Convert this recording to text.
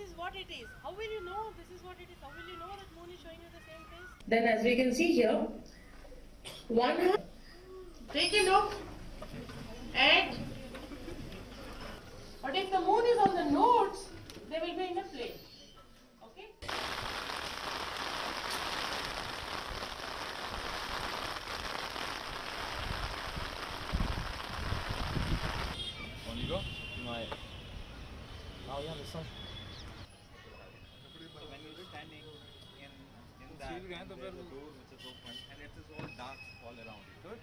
is what it is. How will you know this is what it is? How will you know that moon is showing you the same face? Then as we can see here, one half. Take a look at, but if the moon is on the nodes, they will be in a plane. Okay? On y va? Ouais. Oh yeah, the sun. So when you'll be standing in that, and there's a door which is open, and it is all dark all around you. Good?